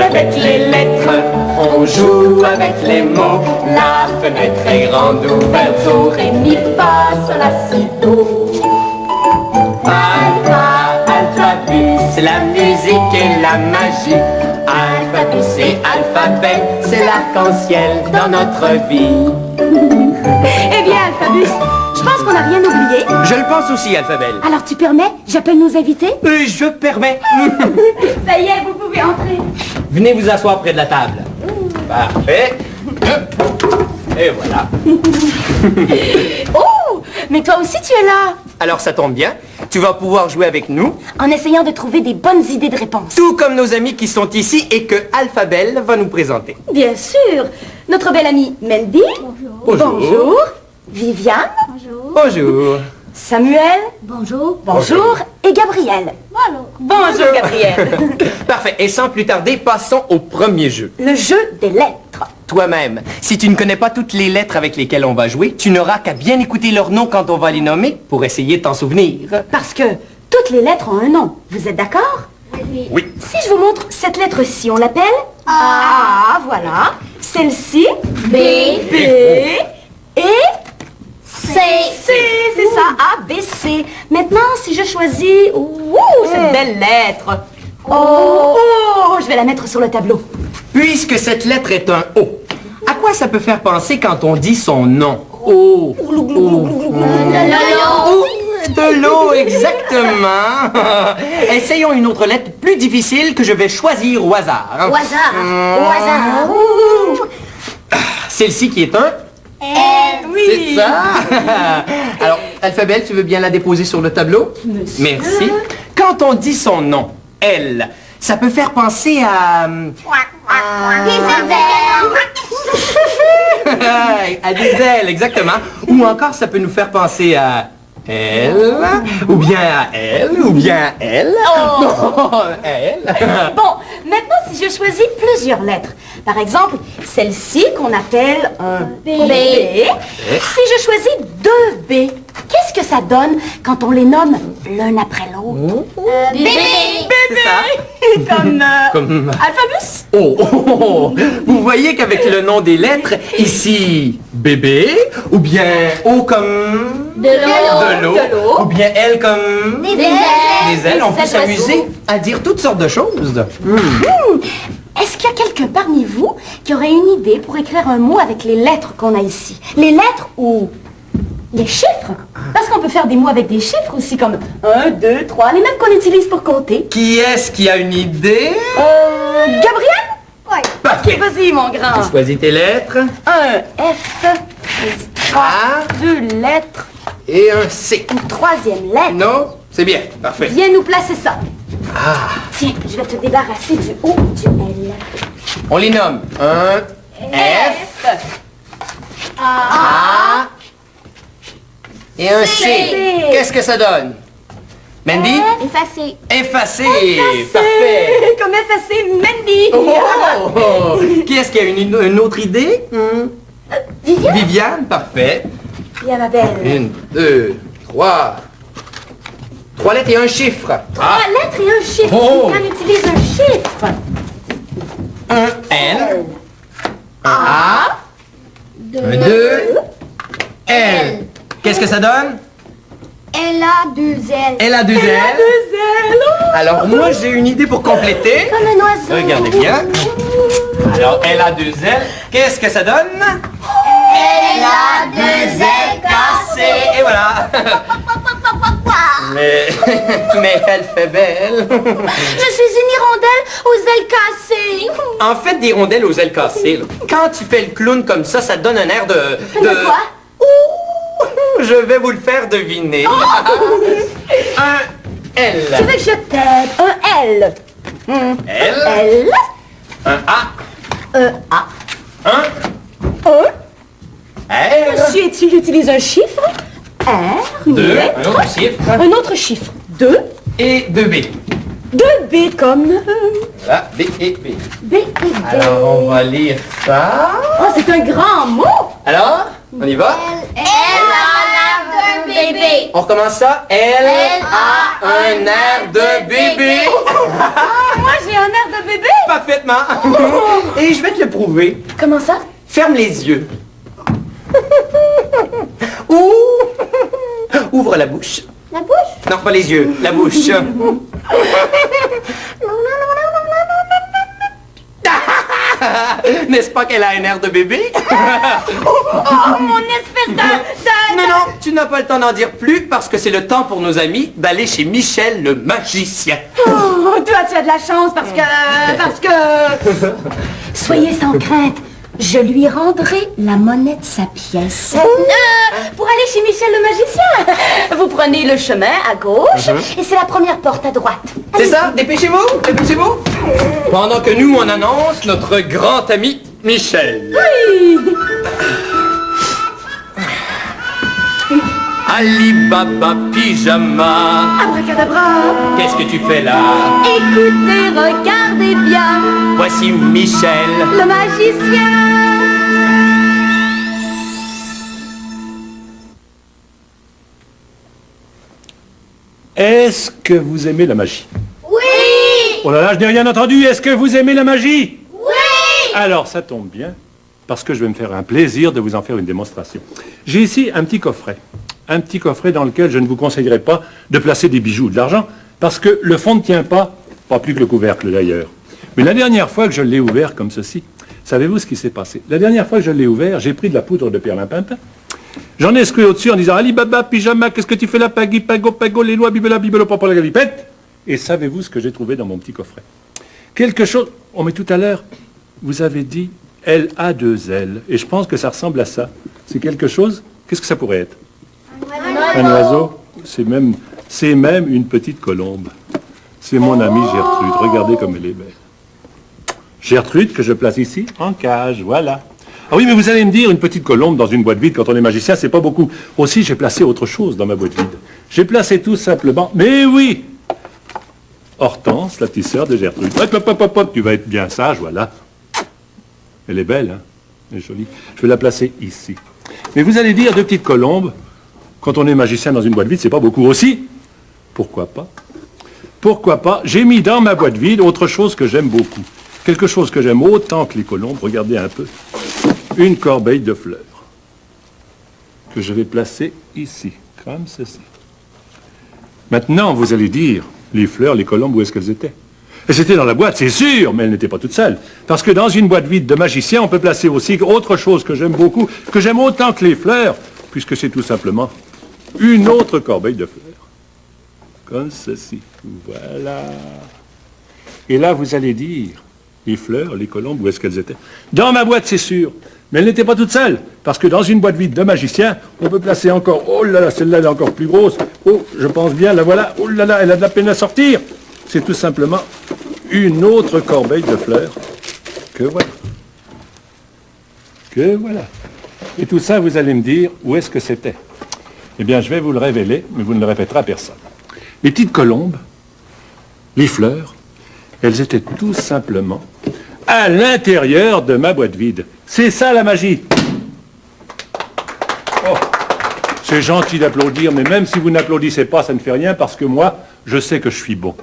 avec les lettres, on joue avec les mots. La fenêtre est grande ouverte, do, ré, mi, fa, sol, la, si, do. Alpha, alphabet, c'est la musique et la magie. Alphabet, c'est alphabet, c'est l'arc-en-ciel dans notre vie. Eh bien, Alphabus, je pense qu'on n'a rien oublié. Je le pense aussi, Alphabel. Alors tu permets? J'appelle nos invités? Je permets. Ça y est, vous pouvez entrer. Venez vous asseoir près de la table. Parfait. Et voilà. Oh, mais toi aussi tu es là. Alors ça tombe bien. Tu vas pouvoir jouer avec nous. En essayant de trouver des bonnes idées de réponse. Tout comme nos amis qui sont ici et que Alphabel va nous présenter. Bien sûr. Notre belle amie Mandy. Bonjour. Bonjour. Viviane. Bonjour. Samuel. Bonjour. Bonjour. Et Gabriel. Bonjour Gabriel. Parfait. Et sans plus tarder, passons au premier jeu. Le jeu des lettres. Toi-même, si tu ne connais pas toutes les lettres avec lesquelles on va jouer, tu n'auras qu'à bien écouter leurs noms quand on va les nommer pour essayer de t'en souvenir. Parce que toutes les lettres ont un nom. Vous êtes d'accord? Oui. Si je vous montre cette lettre-ci, on l'appelle A. Voilà. Celle-ci B. B. Et C. C. C'est ça. A, B, C. Maintenant, si je choisis cette belle lettre. Oh, je vais la mettre sur le tableau. Puisque cette lettre est un O, à quoi ça peut faire penser quand on dit son nom? O. De l'eau, exactement. Essayons une autre lettre plus difficile que je vais choisir au hasard. Au hasard. Au hasard. Celle-ci qui est un... C'est ça. Alors, Alphabel, tu veux bien la déposer sur le tableau? Merci. Quand on dit son nom, elle, ça peut faire penser à... à des ailes, exactement. Ou encore, ça peut nous faire penser à... elle, ou bien à elle, ou bien à elle. Elle. Bon, maintenant, si je choisis plusieurs lettres. Par exemple, celle-ci qu'on appelle un B. Si je choisis deux B, qu'est-ce que ça donne quand on les nomme l'un après l'autre? Bébé. C'est ça. Comme Alphabus? Oh. Vous voyez qu'avec le nom des lettres, ici, bébé, ou bien O comme... De l'eau. De l'eau. Ou bien elle comme... Des ailes. Des ailes. On peut Des ailes s'amuser d'oiseau. à dire toutes sortes de choses. Est-ce qu'il y a quelqu'un parmi vous qui aurait une idée pour écrire un mot avec les lettres qu'on a ici? Les lettres ou les chiffres? Parce qu'on peut faire des mots avec des chiffres aussi, comme 1, 2, 3, les mêmes qu'on utilise pour compter. Qui est-ce qui a une idée? Gabriel? Oui. Parfait. Ok, vas-y, mon grand. Choisis tes lettres. Un F, A. deux lettres, Et un C. une troisième lettre. Non? C'est bien. Parfait. Viens nous placer ça. Ah. Tiens, je vais te débarrasser du O du L. On les nomme. Un F. A. Et un C. Qu'est-ce que ça donne? Mandy? Effacé. Effacé. Parfait. Comme effacer Mandy. Oh. Qui est-ce qui a une autre idée? Viviane? Viviane, parfait. Viens, ma belle. 1, 2, 3. 3 lettres et un chiffre. Trois lettres et un chiffre. Oh. On utilise un chiffre. Un L. Un A. Un 2. L. Qu'est-ce que ça donne? Elle a deux ailes. Elle a deux ailes. Deux ailes. Alors moi j'ai une idée pour compléter. Comme un oiseau. Regardez bien. Alors elle a deux ailes. Qu'est-ce que ça donne? Elle a deux ailes cassées. Et voilà. Mais elle fait belle. Je suis une hirondelle aux ailes cassées. En fait, des rondelles aux ailes cassées, là, quand tu fais le clown comme ça donne un air de... De quoi? Ouh, je vais vous le faire deviner. Un L. Tu veux que je t'aide? Un L. L. L. Un A. Un A. Un Un. R. Ensuite, si j'utilise un chiffre, R, une Deux. lettre, Un autre chiffre. un autre chiffre, 2, Et deux B. 2 B comme Voilà, B et B. B et B. Alors, on va lire ça. Oh, c'est un grand mot. Alors, on y va? Elle a un bébé. On recommence ça. Elle a un air de bébé. moi j'ai un air de bébé. Parfaitement. Et je vais te le prouver. Comment ça? Ferme les yeux. Ouh. Ouvre la bouche. La bouche? Non, pas les yeux, la bouche. N'est-ce pas qu'elle a un air de bébé? Oh, mon espèce de... Mais non, tu n'as pas le temps d'en dire plus parce que c'est le temps pour nos amis d'aller chez Michel le magicien. Oh, toi, tu as de la chance parce que... Soyez sans crainte. Je lui rendrai la monnaie de sa pièce. Pour aller chez Michel le magicien, vous prenez le chemin à gauche et c'est la première porte à droite. C'est ça? Dépêchez-vous, dépêchez-vous. Pendant que nous, on annonce notre grand ami Michel. Oui. Alibaba pyjama. Abracadabra. Qu'est-ce que tu fais là? Écoutez, regardez bien. Voici Michel. Le magicien. Est-ce que vous aimez la magie? Oui! Oh là là, je n'ai rien entendu. Est-ce que vous aimez la magie? Oui! Alors, ça tombe bien, parce que je vais me faire un plaisir de vous en faire une démonstration. J'ai ici un petit coffret. Un petit coffret dans lequel je ne vous conseillerais pas de placer des bijoux ou de l'argent, parce que le fond ne tient pas plus que le couvercle d'ailleurs. Mais la dernière fois que je l'ai ouvert comme ceci, savez-vous ce qui s'est passé? La dernière fois que je l'ai ouvert, j'ai pris de la poudre de perlimpinpin. J'en ai secoué au-dessus en disant « Alibaba, pyjama, qu'est-ce que tu fais là? Pagui, pago, pago, les lois, bibela, bibelo, papa, la galipette » Et savez-vous ce que j'ai trouvé dans mon petit coffret? Quelque chose... Oh, mais tout à l'heure, vous avez dit « Elle a deux ailes ». Et je pense que ça ressemble à ça. C'est quelque chose... Qu'est-ce que ça pourrait être? Un oiseau. C'est même une petite colombe. C'est mon amie Gertrude. Regardez comme elle est belle. Gertrude, que je place ici, en cage, voilà. Ah oui, mais vous allez me dire, une petite colombe dans une boîte vide, quand on est magicien, c'est pas beaucoup. Aussi, j'ai placé autre chose dans ma boîte vide. J'ai placé tout simplement... Mais oui! Hortense, la petite sœur de Gertrude. Hop, hop, hop, hop, hop, tu vas être bien sage, voilà. Elle est belle, hein? Elle est jolie. Je vais la placer ici. Mais vous allez dire, deux petites colombes, quand on est magicien dans une boîte vide, c'est pas beaucoup aussi. Pourquoi pas? Pourquoi pas? J'ai mis dans ma boîte vide autre chose que j'aime beaucoup. Quelque chose que j'aime autant que les colombes. Regardez un peu. Une corbeille de fleurs. Que je vais placer ici, comme ceci. Maintenant, vous allez dire, les fleurs, les colombes, où est-ce qu'elles étaient? Elles étaient dans la boîte, c'est sûr, mais elles n'étaient pas toutes seules. Parce que dans une boîte vide de magicien, on peut placer aussi autre chose que j'aime beaucoup, que j'aime autant que les fleurs, puisque c'est tout simplement une autre corbeille de fleurs. Comme ceci. Voilà. Et là, vous allez dire, les fleurs, les colombes, où est-ce qu'elles étaient? Dans ma boîte, c'est sûr. Mais elles n'étaient pas toutes seules. Parce que dans une boîte vide de magicien, on peut placer encore... Oh là là, celle-là, elle est encore plus grosse. Oh, je pense bien, la voilà. Oh là là, elle a de la peine à sortir. C'est tout simplement une autre corbeille de fleurs. Que voilà. Que voilà. Et tout ça, vous allez me dire, où est-ce que c'était? Eh bien, je vais vous le révéler, mais vous ne le répéterez à personne. Les petites colombes, les fleurs, elles étaient tout simplement à l'intérieur de ma boîte vide. C'est ça la magie. Oh, c'est gentil d'applaudir, mais même si vous n'applaudissez pas, ça ne fait rien, parce que moi, je sais que je suis bon.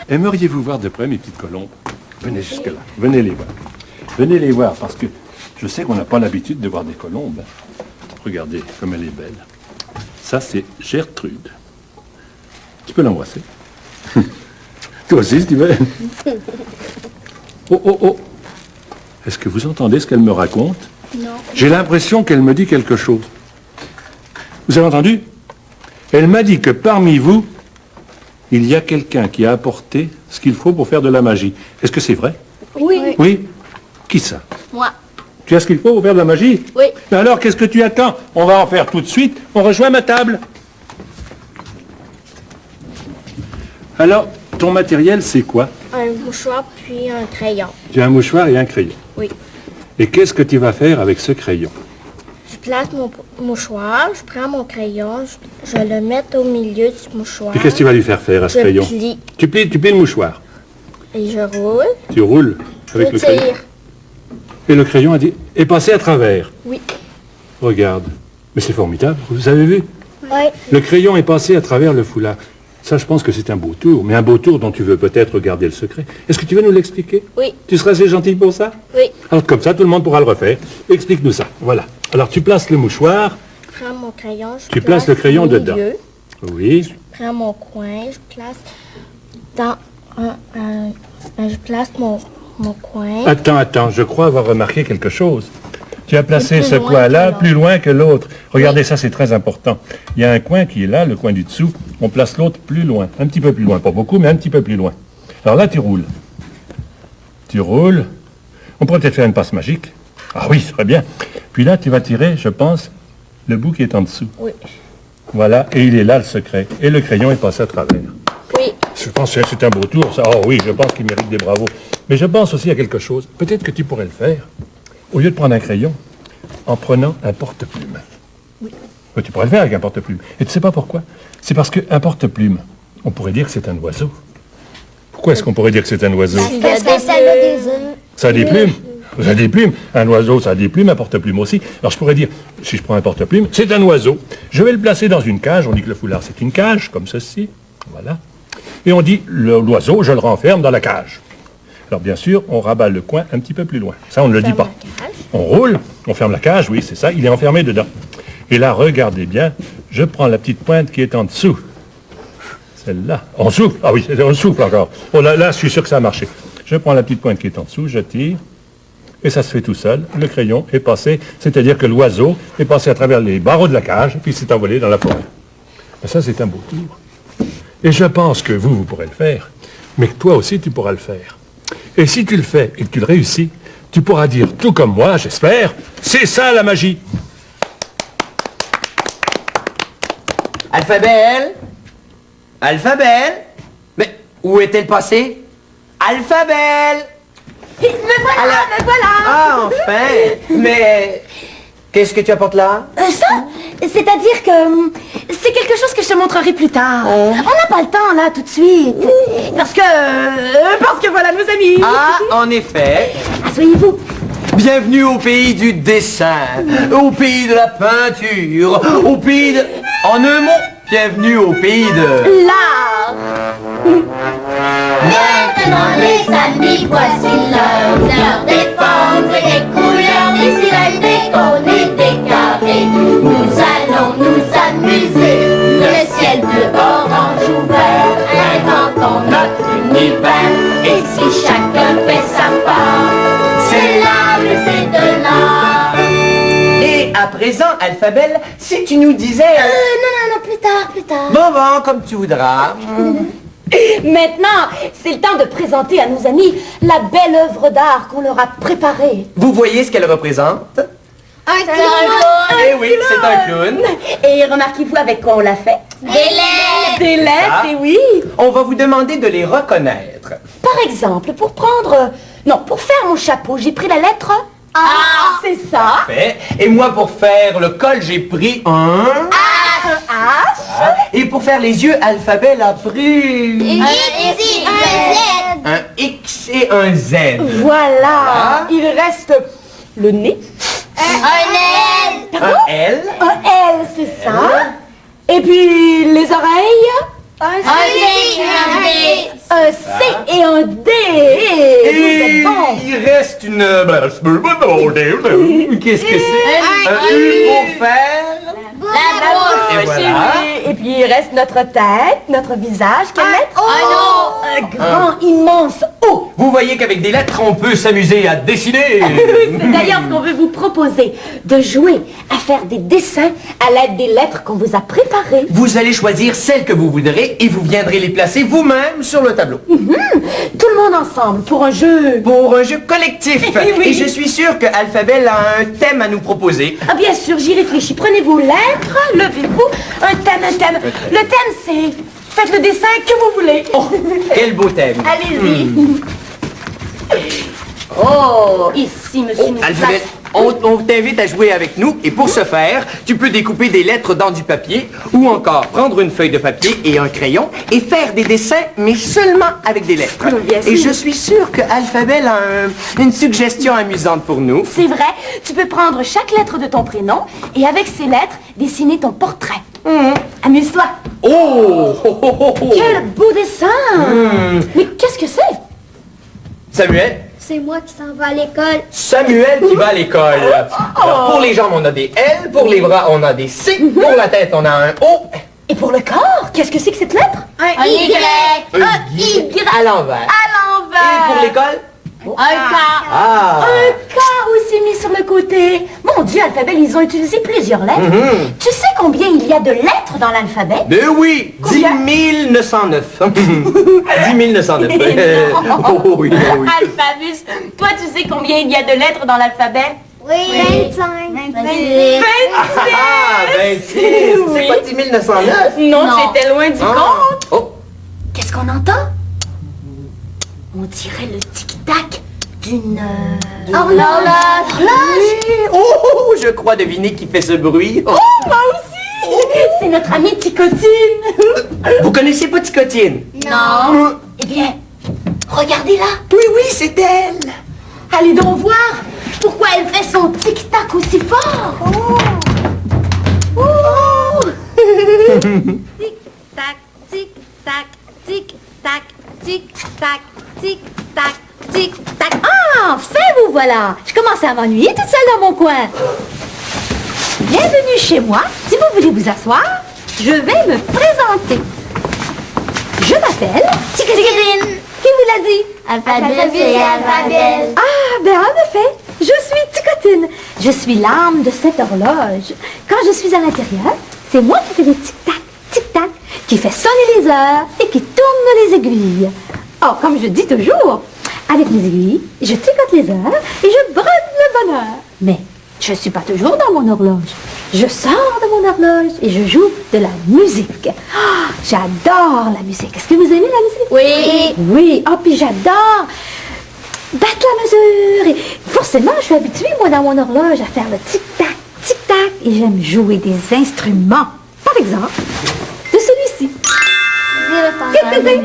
Aimeriez-vous voir de près mes petites colombes? Venez jusque-là, venez les voir. Venez les voir, parce que je sais qu'on n'a pas l'habitude de voir des colombes. Regardez comme elle est belle. Ça, c'est Gertrude. Tu peux l'embrasser. Toi aussi, si tu veux. Oh, oh, oh. Est-ce que vous entendez ce qu'elle me raconte? Non. J'ai l'impression qu'elle me dit quelque chose. Vous avez entendu? Elle m'a dit que parmi vous, il y a quelqu'un qui a apporté ce qu'il faut pour faire de la magie. Est-ce que c'est vrai? Oui. Oui? Qui ça? Moi. Tu as ce qu'il faut pour faire de la magie? Oui. Mais alors, qu'est-ce que tu attends? On va en faire tout de suite. On rejoint ma table. Alors, ton matériel, c'est quoi? Un mouchoir puis un crayon. Tu as un mouchoir et un crayon. Oui. Et qu'est-ce que tu vas faire avec ce crayon? Je place mon mouchoir, je prends mon crayon, je le mets au milieu du mouchoir. Et qu'est-ce que tu vas lui faire faire à ce Je crayon? plie. Tu plies le mouchoir. Et je roule. Tu roules avec Je le crayon. tire. Et le crayon est passé à travers. Oui. Regarde. Mais c'est formidable, vous avez vu? Oui. Le crayon est passé à travers le foulard. Ça, je pense que c'est un beau tour, mais un beau tour dont tu veux peut-être garder le secret. Est-ce que tu veux nous l'expliquer? Oui. Tu seras assez gentil pour ça? Oui. Alors comme ça, tout le monde pourra le refaire. Explique-nous ça. Voilà. Alors tu places le mouchoir. Je prends mon crayon, je Tu places le crayon au dedans. milieu, Oui. je prends mon coin, je place dans je place mon coin. Attends, je crois avoir remarqué quelque chose. Tu as placé Plus ce loin coin-là que l'autre. plus loin que l'autre. Regardez, ça c'est très important. Il y a un coin qui est là, le coin du dessous. On place l'autre plus loin, un petit peu plus loin. Pas beaucoup, mais un petit peu plus loin. Alors là, tu roules. Tu roules. On pourrait peut-être faire une passe magique. Ah oui, très bien. Puis là, tu vas tirer, je pense, le bout qui est en dessous. Oui. Voilà, et il est là le secret. Et le crayon est passé à travers. Oui. Je pense que c'est un beau tour, ça. Oh oui, je pense qu'il mérite des bravos. Mais je pense aussi à quelque chose. Peut-être que tu pourrais le faire. Au lieu de prendre un crayon, en prenant un porte-plume. Oui. Tu pourrais le faire avec un porte-plume. Et tu sais pas pourquoi? C'est parce qu'un porte-plume, on pourrait dire que c'est un oiseau. Pourquoi est-ce qu'on pourrait dire que c'est un oiseau? Parce que ça a des œufs. Ça a des plumes. Ça a des plumes. Un oiseau, ça a des plumes, un porte-plume aussi. Alors je pourrais dire, si je prends un porte-plume, c'est un oiseau. Je vais le placer dans une cage. On dit que le foulard, c'est une cage, comme ceci. Voilà. Et on dit, l'oiseau, je le renferme dans la cage. Alors bien sûr, on rabat le coin un petit peu plus loin. Ça, on ne le dit pas. On roule, on ferme la cage, oui, c'est ça, il est enfermé dedans. Et là, regardez bien, je prends la petite pointe qui est en dessous. Celle-là. On souffle. Ah oui, on souffle encore. Oh là, je suis sûr que ça a marché. Je prends la petite pointe qui est en dessous, je tire, et ça se fait tout seul. Le crayon est passé, c'est-à-dire que l'oiseau est passé à travers les barreaux de la cage, et puis s'est envolé dans la forêt. Ben, ça, c'est un beau tour. Et je pense que vous pourrez le faire, mais que toi aussi, tu pourras le faire. Et si tu le fais et que tu le réussis, tu pourras dire, tout comme moi, j'espère, c'est ça la magie. Alphabel? Alphabel? Mais où est-elle passée? Alphabel? Me voilà, me voilà. Ah, enfin! Mais qu'est-ce que tu apportes là? Ça, c'est-à-dire que c'est quelque chose que je te montrerai plus tard. On n'a pas le temps, là, tout de suite. Parce que voilà nos amis. Ah, en effet. Asseyez-vous. Bienvenue au pays du dessin, au pays de la peinture, au pays de... En un mot, bienvenue au pays de... L'art. Maintenant les amis, voici l'heure défendre les couleurs, des cylindres, des cônes et des carrés. Nous allons nous amuser, le ciel bleu, orange ou vert, inventons notre univers. Et si chacun fait sa part, c'est l'art, c'est de l'art. Et à présent, Alphabel, si tu nous disais... Non, plus tard. Bon, comme tu voudras. Maintenant, c'est le temps de présenter à nos amis la belle œuvre d'art qu'on leur a préparée. Vous voyez ce qu'elle représente? Un clown. Eh oui, c'est un clown. Et remarquez-vous avec quoi on l'a fait? Des lettres. Des lettres, Ça. et oui. On va vous demander de les reconnaître. Par exemple, pour faire mon chapeau, j'ai pris la lettre A. C'est ça. Fait. Et moi, pour faire le col, j'ai pris un... H. Et pour faire les yeux, Alphabel a pris... Un X et un Z. Voilà. Il reste le nez. Un L. Un L, c'est ça. Et puis les oreilles. Un C et un D. Vous Et êtes bon. il reste une... Qu'est-ce que c'est? Un U pour faire... La bouche. Et voilà. Et puis il reste notre tête, notre visage. Quelle lettre? Un Un grand, immense O. Vous voyez qu'avec des lettres, on peut s'amuser à dessiner. C'est d'ailleurs ce qu'on veut vous proposer, de jouer à faire des dessins à l'aide des lettres qu'on vous a préparées. Vous allez choisir celles que vous voudrez et vous viendrez les placer vous-même sur le tableau. Tout le monde ensemble pour un jeu. Pour un jeu collectif. Oui. Et je suis sûr que Alphabel a un thème à nous proposer. Ah bien sûr, j'y réfléchis. Prenez vos lettres, levez-vous. Un thème. Le thème c'est... Faites le dessin que vous voulez. Oh, quel beau thème. Allez-y. Oh, ici, monsieur nous Alphabel, on t'invite à jouer avec nous et pour ce faire, tu peux découper des lettres dans du papier ou encore prendre une feuille de papier et un crayon et faire des dessins, mais seulement avec des lettres. Bien sûr. Et je suis sûr que Alphabel a une suggestion amusante pour nous. C'est vrai, tu peux prendre chaque lettre de ton prénom et avec ces lettres, dessiner ton portrait. Amuse-toi. Oh! Quel beau dessin! Mais qu'est-ce que c'est? Samuel? C'est moi qui s'en vais à l'école. Samuel qui va à l'école. Alors, pour les jambes, on a des L. Pour les bras, on a des C. Pour la tête, on a un O. Et pour le corps, qu'est-ce que c'est que cette lettre? Un Y. À l'envers. Et pour l'école? Un K. Ah! Un K aussi mis sur le côté. Mon Dieu, alphabet, ils ont utilisé plusieurs lettres. Tu sais combien il y a de lettres dans l'alphabet? Ben oui! 10 Combien? 909. 10 909. Oh oui, oui. Alphabus, toi tu sais combien il y a de lettres dans l'alphabet? Oui. 25. 26. Ah, 26. Oui. C'est pas 10 909? Non, j'étais loin du Ah. compte. Oh! Qu'est-ce qu'on entend? On dirait le tic-tac d'une... Horloge. Oh, je crois deviner qui fait ce bruit. Oh. Moi aussi! C'est notre amie Ticotine. Vous connaissez pas Ticotine? Non. Eh bien, regardez-là. Oui, oui, c'est elle. Allez donc voir pourquoi elle fait son tic-tac aussi fort. Tic-tac, tic-tac, tic-tac, tic-tac, tic-tac, tic-tac. Ah, enfin vous voilà. Je commençais à m'ennuyer toute seule dans mon coin. Bienvenue chez moi. Si vous voulez vous asseoir, je vais me présenter. Je m'appelle Ticotine. Qui vous l'a dit? Alphabet et alphabet. Ah, ben en effet, je suis Ticotine. Je suis l'âme de cette horloge. Quand je suis à l'intérieur, c'est moi qui fais des tic-tac, tic-tac, qui fait sonner les heures et qui tourne les aiguilles. Oh, comme je dis toujours, avec mes aiguilles, je tricote les heures et je brode le bonheur. Mais je ne suis pas toujours dans mon horloge. Je sors de mon horloge et je joue de la musique. Ah, j'adore la musique. Est-ce que vous aimez la musique? Oui. Oui, oh, puis j'adore battre la mesure. Et forcément, je suis habituée, moi, dans mon horloge, à faire le tic-tac, tic-tac. Et j'aime jouer des instruments. Par exemple, de celui-ci. Qu'est-ce que c'est?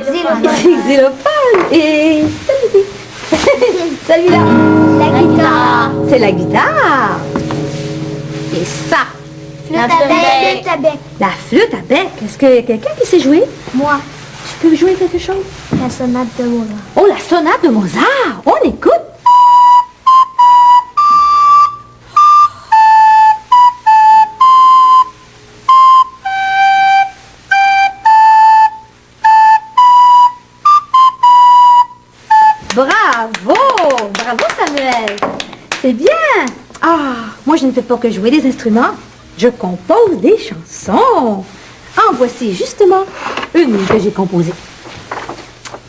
C'est xylophone. Et celui-ci. Celui-là. La guitare. C'est la guitare. Et ça, La flûte à bec. la flûte à bec. Est-ce que quelqu'un qui sait jouer? Moi. Tu peux jouer quelque chose? La sonate de Mozart. Oh, la sonate de Mozart. On écoute. Bravo! Bravo, Samuel! C'est bien! Ah, moi, je ne fais pas que jouer des instruments. Je compose des chansons. En voici justement une que j'ai composée.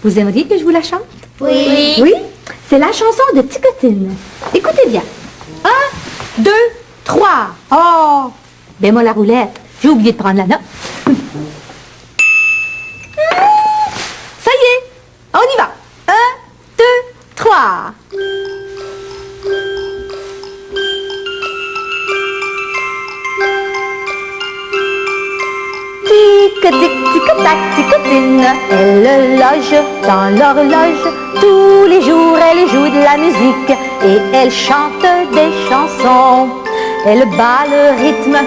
Vous aimeriez que je vous la chante? Oui. Oui? C'est la chanson de Ticotine. Écoutez bien. 1, 2, 3. Oh! Bémol la roulette. J'ai oublié de prendre la note. Ça y est, on y va. 1, 2, 3. Tic-tic, tic-tac, ticotine, elle loge dans l'horloge. Tous les jours, elle joue de la musique et elle chante des chansons. Elle bat le rythme,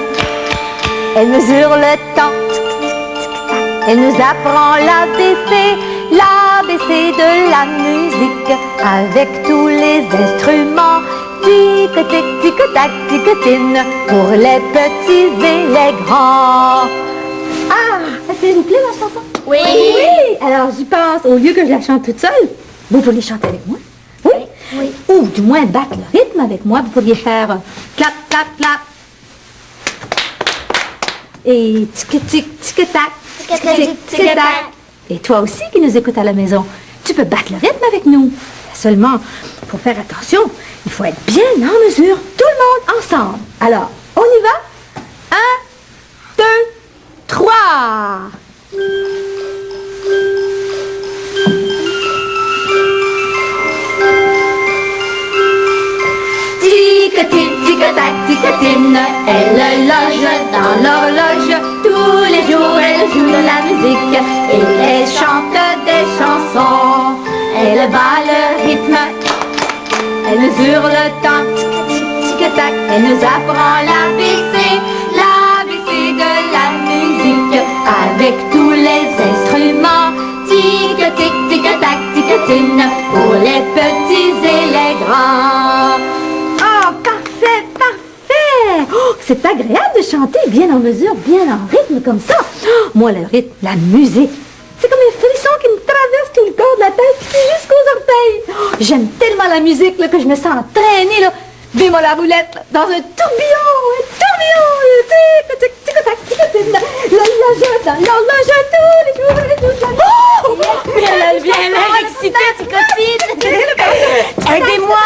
elle mesure le temps. Elle nous apprend l'ABC, l'ABC de la musique, avec tous les instruments. Tic-tic, tic-tac, ticotine, pour les petits et les grands. Ah, est-ce qu'elle vous plaît, ma chanson? Oui. Oui, alors j'y pense. Au lieu que je la chante toute seule, vous pourriez chanter avec moi. Oui? Oui. Ou du moins battre le rythme avec moi. Vous pourriez faire clap, clap, clap. Et tic-tic, tic-tac. Tic-tic, tic-tac. Et toi aussi qui nous écoutes à la maison, tu peux battre le rythme avec nous. Seulement, il faut faire attention. Il faut être bien en mesure, tout le monde ensemble. Alors, on y va? 1, 2, 3. Tic-tic, tic-tac, ticotine, elle loge dans l'horloge. Tous les jours, elle joue de la musique et elle chante des chansons. Elle bat le rythme, elle mesure le temps. Tic-tic, tic-tac, elle nous apprend l'ABC, l'ABC de la musique, avec c'est agréable de chanter bien en mesure, bien en rythme comme ça. Oh, moi, le rythme, la musique, c'est comme un frisson qui me traverse tout le corps de la tête jusqu'aux orteils. Oh, j'aime tellement la musique là, que je me sens entraînée, là. Bémol la roulette, là, dans un tourbillon, tic, tic-tac, tic-tac, l'horloge tous les jours. Oh, mais elle vient l'air excitée, Ticotine. Aidez-moi,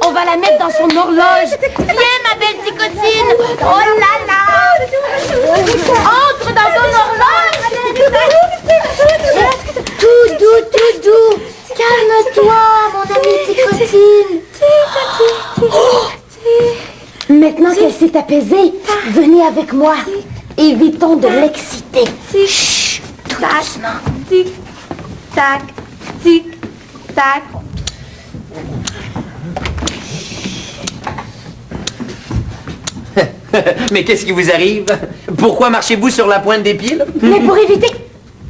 on va la mettre dans son horloge. Viens, ma belle Ticotine. Oh là là. Entre dans ton horloge. Tout doux. Calme-toi, mon amie Ticotine. Maintenant qu'elle s'est apaisée, venez avec moi. Évitons de l'exciter. Chut, tout doucement. Tic-tac, tic-tac. Mais qu'est-ce qui vous arrive? Pourquoi marchez-vous sur la pointe des pieds, là? Mais pour éviter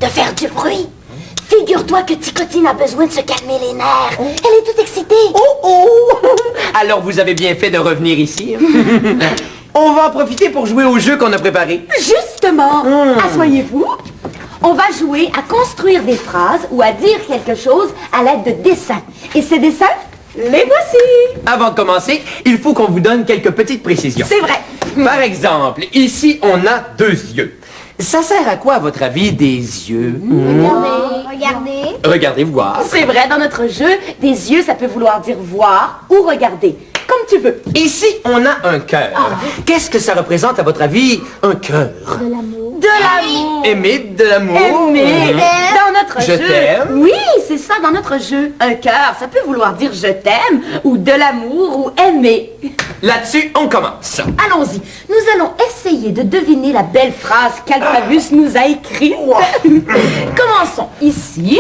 de faire du bruit, figure-toi que Ticotine a besoin de se calmer les nerfs. Elle est toute excitée. Alors vous avez bien fait de revenir ici. On va en profiter pour jouer au jeu qu'on a préparé. Justement, asseyez-vous. On va jouer à construire des phrases ou à dire quelque chose à l'aide de dessins. Et ces dessins, les voici. Avant de commencer, il faut qu'on vous donne quelques petites précisions. C'est vrai. Par exemple, ici, on a 2 yeux. Ça sert à quoi, à votre avis, des yeux? Regardez. Regardez voir. C'est vrai, dans notre jeu, des yeux, ça peut vouloir dire voir ou regarder. Comme tu veux. Ici, on a un cœur. Qu'est-ce que ça représente, à votre avis, un cœur? De l'amour. Aimer de l'amour. Aimer. Dans notre Je jeu. t'aime. Oui, c'est ça, dans notre jeu. Un cœur, ça peut vouloir dire je t'aime, ou de l'amour, ou aimer. Là-dessus, on commence. Allons-y. Nous allons essayer de deviner la belle phrase qu'Alphabus nous a écrite. Commençons. Ici,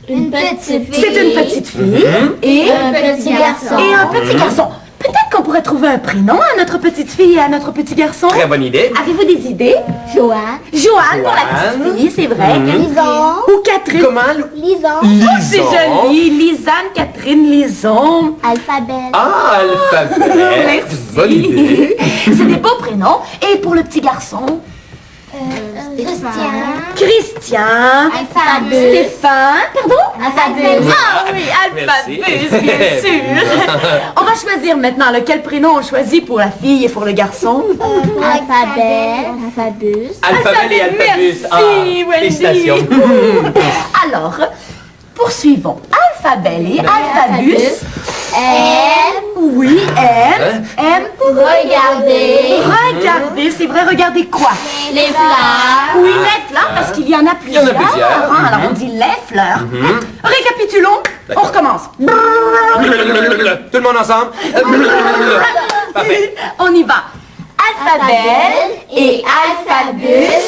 Une petite fille. c'est une petite fille et Un petit garçon. et un petit garçon. Peut-être qu'on pourrait trouver un prénom à notre petite fille et à notre petit garçon. Très bonne idée. Avez-vous des idées? Joanne. Joanne pour la petite fille, c'est vrai. Lison. Ou Catherine. Comment? Lison. C'est joli. Lisanne, Catherine, Lison. Alphabet. Ah, alphabet. Merci. Bonne idée. C'est des beaux prénoms. Et pour le petit garçon? Christian. Christian. Alphabet. Stéphane. Pardon? Alphabet. Ah oui, Alphabet, Merci. bien sûr. On va choisir maintenant lequel prénom on choisit pour la fille et pour le garçon. Alphabet. Alphabus. Alphabet et Alphabus. Merci, Wendy. Félicitations. Alors, poursuivons. Alphabet et Alphabus. M. Oui, M. M pour Regardez. regarder. C'est vrai, regardez quoi? Les fleurs. Oui, les fleurs, parce qu'il y en a plusieurs. plusieurs. Hein, alors on dit les fleurs. Récapitulons. On recommence. Tout le monde ensemble. Parfait. On y va. Alphabet et Alphabus.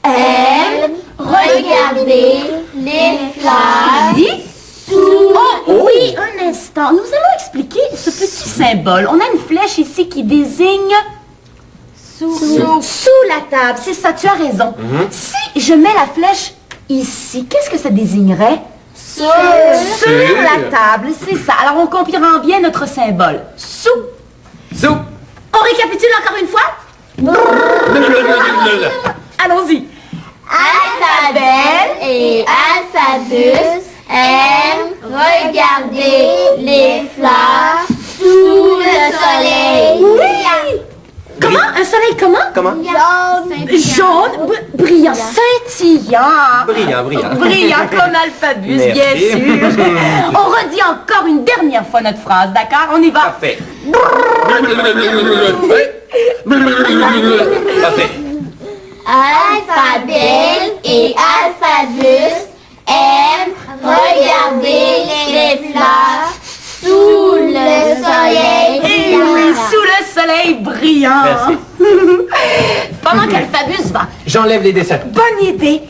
M. Regardez les fleurs. Oui. Oh, oui, un instant. Nous allons expliquer ce petit symbole. On a une flèche ici qui désigne sous la table. C'est ça, tu as raison. Si je mets la flèche ici, qu'est-ce que ça désignerait? Sur la table, c'est ça. Alors on comprend bien notre symbole. Sous. Sous. On récapitule encore une fois? Allons-y. Alphabet et Alphabus aiment regarder les fleurs sous le soleil. Oui. Comment? Un soleil comment? Comment? Jaune, brillant, scintillant. Brillant, brillant. Brillant comme Alphabus, Merci. bien sûr. On redit encore une dernière fois notre phrase, d'accord? On y va. Parfait. Parfait. Alphabet et Alphabus aiment regarder les fleurs sous le soleil. Et oui, sous le soleil brillant. Merci. Pendant qu'Alphabus va. J'enlève les dessins. Bonne idée.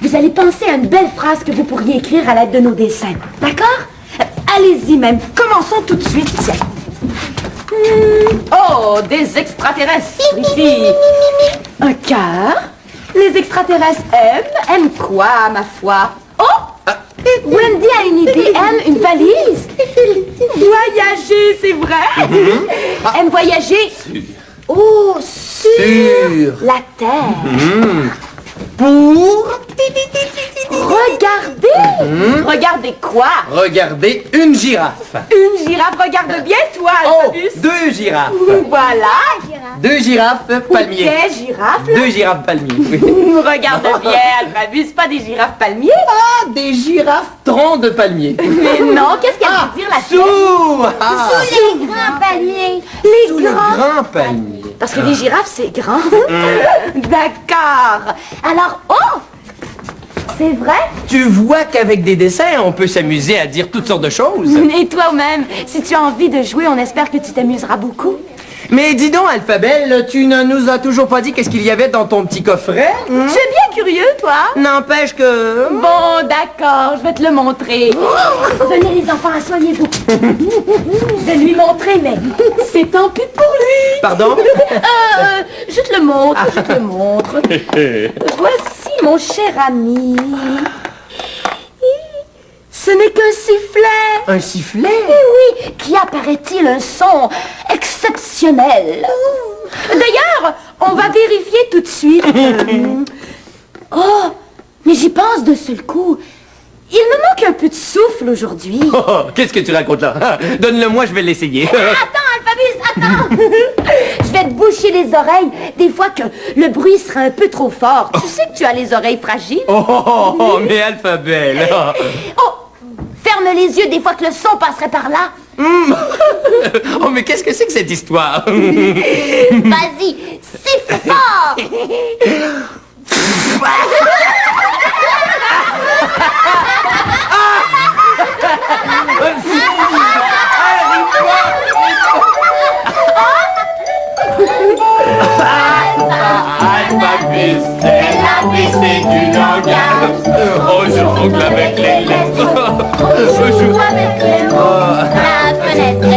Vous allez penser à une belle phrase que vous pourriez écrire à l'aide de nos dessins. D'accord? Allez-y même. Commençons tout de suite. Tiens. Oh, des extraterrestres ici. Un cœur. Les extraterrestres aiment quoi, ma foi? Oh! Wendy a une idée. Aime une valise. Voyager, c'est vrai. Aime voyager. Oh, Sur. La terre. Pour. Regardez. Regardez quoi? Regardez une girafe. Une girafe. Regarde bien, toi, Oh, Alphabus. 2 girafes. Voilà. 2 girafes palmiers. Quelle girafe, là? 2 girafes palmiers. Oui. Regarde bien, Alphabus. Pas des girafes palmiers. Ah, des girafes troncs de palmiers. Mais non, qu'est-ce qu'elle veut dire, la Sous. Ah, Les grands palmiers. Les sous le grand palmier. Parce que les girafes, c'est grand. D'accord. Alors, oh! C'est vrai? Tu vois qu'avec des dessins, on peut s'amuser à dire toutes sortes de choses. Et toi-même, si tu as envie de jouer, on espère que tu t'amuseras beaucoup. Mais dis donc, Alphabel, tu ne nous as toujours pas dit qu'est-ce qu'il y avait dans ton petit coffret. Tu es bien curieux, toi? N'empêche que... Bon, d'accord, je vais te le montrer. Venez, les enfants, asseyez-vous. Je vais lui montrer, mais c'est tant pis pour lui. Pardon? Je te le montre, je te le montre. Voici, mon cher ami. Ce n'est qu'un sifflet. Un sifflet? Eh oui, qui a, paraît-il, un son exceptionnel. D'ailleurs, on va vérifier tout de suite. Oh, mais j'y pense de seul coup. Il me manque un peu de souffle aujourd'hui. Oh, qu'est-ce que tu racontes là? Donne-le-moi, je vais l'essayer. Attends, Alphabus, attends. Je vais te boucher les oreilles des fois que le bruit sera un peu trop fort. Tu sais que tu as les oreilles fragiles. Oh, mais Alphabel. Oh, ferme les yeux des fois que le son passerait par là. Oh, mais qu'est-ce que c'est que cette histoire? Vas-y, siffle fort. Alphabus, c'est l'ABC du langage. Oh, je jongle avec les lettres. On joue avec les mots. La fenêtre